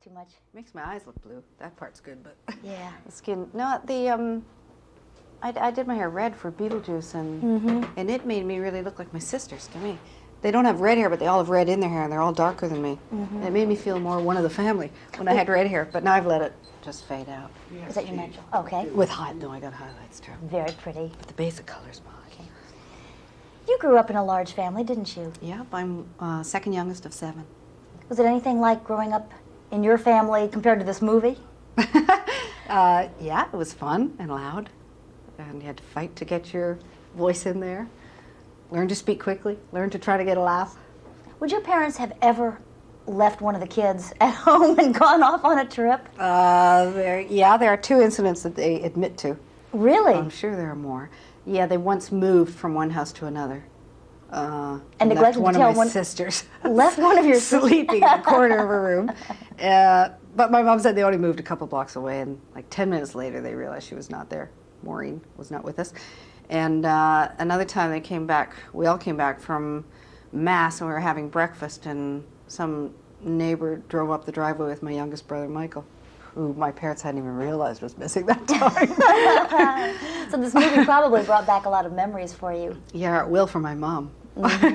too much? Makes my eyes look blue. That part's good, but Yeah. the skin. No, I did my hair red for Beetlejuice, and it made me really look like my sisters to me. They don't have red hair, but they all have red in their hair, and they're all darker than me. And it made me feel more one of the family when I had red hair, but now I've let it just fade out. Is that your natural? Okay. With no, I got highlights too. Very pretty. But the basic color's mine. Okay. You grew up in a large family, didn't you? Yep, I'm second youngest of 7. Was it anything like growing up in your family compared to this movie? Yeah, it was fun and loud, and you had to fight to get your voice in there. Learn to speak quickly, learn to try to get a laugh. Would your parents have ever left one of the kids at home and gone off on a trip? There are 2 incidents that they admit to. Really? I'm sure there are more. Yeah, they once moved from one house to another. And left neglected one to tell of my sisters. Left one of your sleeping in the corner of a room. But my mom said they only moved a couple blocks away, and like 10 minutes later they realized she was not there. Maureen was not with us. And another time we all came back from Mass, and we were having breakfast, and some neighbor drove up the driveway with my youngest brother, Michael, who my parents hadn't even realized was missing that time. So this movie probably brought back a lot of memories for you. Yeah, it will for my mom.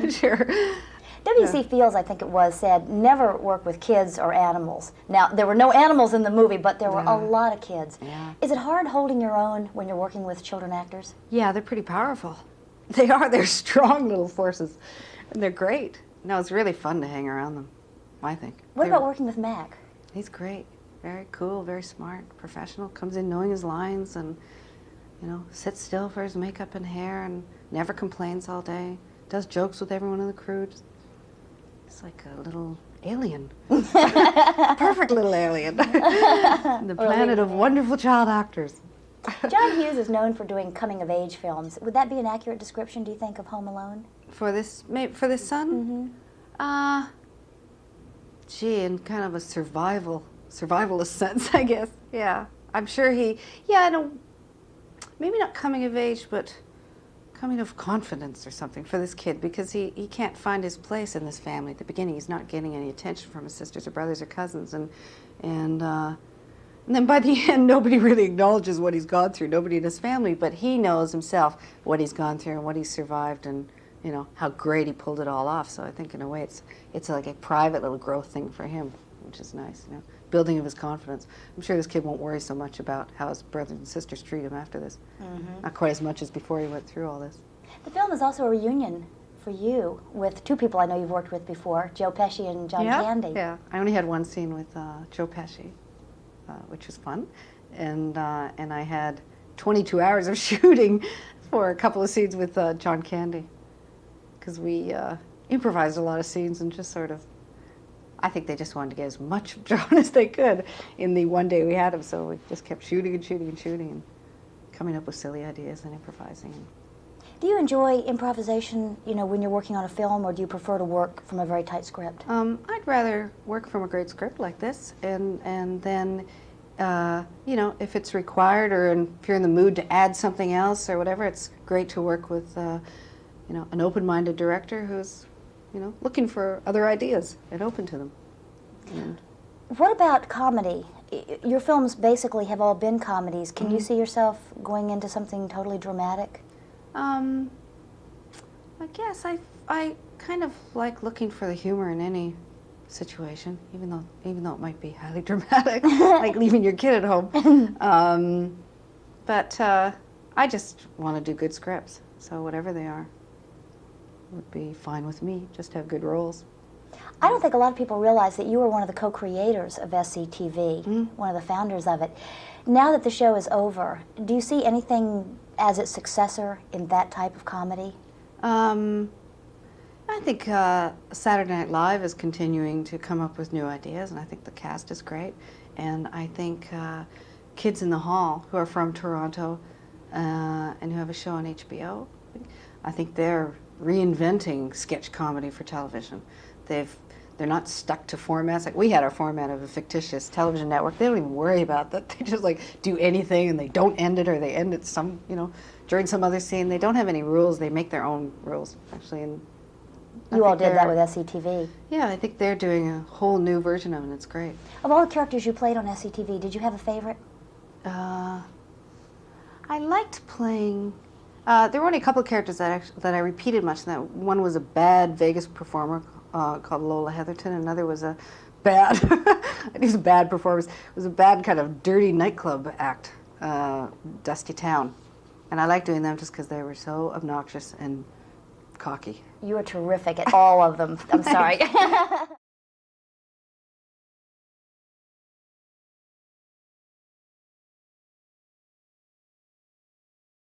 Sure. W.C. Fields, I think it was, said, never work with kids or animals. Now, there were no animals in the movie, but there were a lot of kids. Yeah. Is it hard holding your own when you're working with children actors? Yeah, they're pretty powerful. They are. They're strong little forces. And they're great. No, it's really fun to hang around them, I think. What about working with Mac? He's great. Very cool, very smart, professional. Comes in knowing his lines and, sits still for his makeup and hair and never complains all day. Does jokes with everyone in the crew. It's like a little alien. Perfect little alien. The planet of wonderful child actors. John Hughes is known for doing coming-of-age films. Would that be an accurate description, do you think, of Home Alone? For this son? In kind of a survivalist sense, I guess. Yeah. I'm sure maybe not coming of age, but coming of confidence or something for this kid, because he can't find his place in this family. At the beginning, he's not getting any attention from his sisters or brothers or cousins, and then by the end, nobody really acknowledges what he's gone through. Nobody in his family, but he knows himself what he's gone through and what he's survived, and how great he pulled it all off. So I think in a way, it's like a private little growth thing for him, which is nice. Building of his confidence. I'm sure this kid won't worry so much about how his brothers and sisters treat him after this. Not quite as much as before he went through all this. The film is also a reunion for you with 2 people I know you've worked with before, Joe Pesci and John Candy. Yeah, I only had one scene with Joe Pesci, which was fun, and I had 22 hours of shooting for a couple of scenes with John Candy, because we improvised a lot of scenes and just sort of, I think they just wanted to get as much of John as they could in the one day we had him, so we just kept shooting and shooting and shooting and coming up with silly ideas and improvising. Do you enjoy improvisation, when you're working on a film, or do you prefer to work from a very tight script? I'd rather work from a great script like this, and then, if it's required, or if you're in the mood to add something else or whatever, it's great to work with, an open-minded director who's looking for other ideas and open to them. What about comedy? Your films basically have all been comedies. Can you see yourself going into something totally dramatic? I guess I kind of like looking for the humor in any situation, even though it might be highly dramatic, like leaving your kid at home. But I just want to do good scripts, so whatever they are would be fine with me. Just have good roles. I don't think a lot of people realize that you were one of the co-creators of SCTV, one of the founders of it. Now that the show is over, do you see anything as its successor in that type of comedy? I think Saturday Night Live is continuing to come up with new ideas, and I think the cast is great. And I think Kids in the Hall, who are from Toronto and who have a show on HBO, I think they're reinventing sketch comedy for television. They're not stuck to formats. Like we had our format of a fictitious television network. They don't even worry about that. They just do anything, and they don't end it, or they end it during some other scene. They don't have any rules. They make their own rules, actually, and You all did that with SCTV. Yeah, I think they're doing a whole new version of it, and it's great. Of all the characters you played on SCTV, did you have a favorite? I liked playing. There were only a couple of characters that I repeated much. That one was a bad Vegas performer called Lola Heatherton. Another was a bad. It was a bad performance. It was a bad kind of dirty nightclub act, Dusty Town, and I liked doing them just because they were so obnoxious and cocky. You were terrific at all of them. I'm sorry.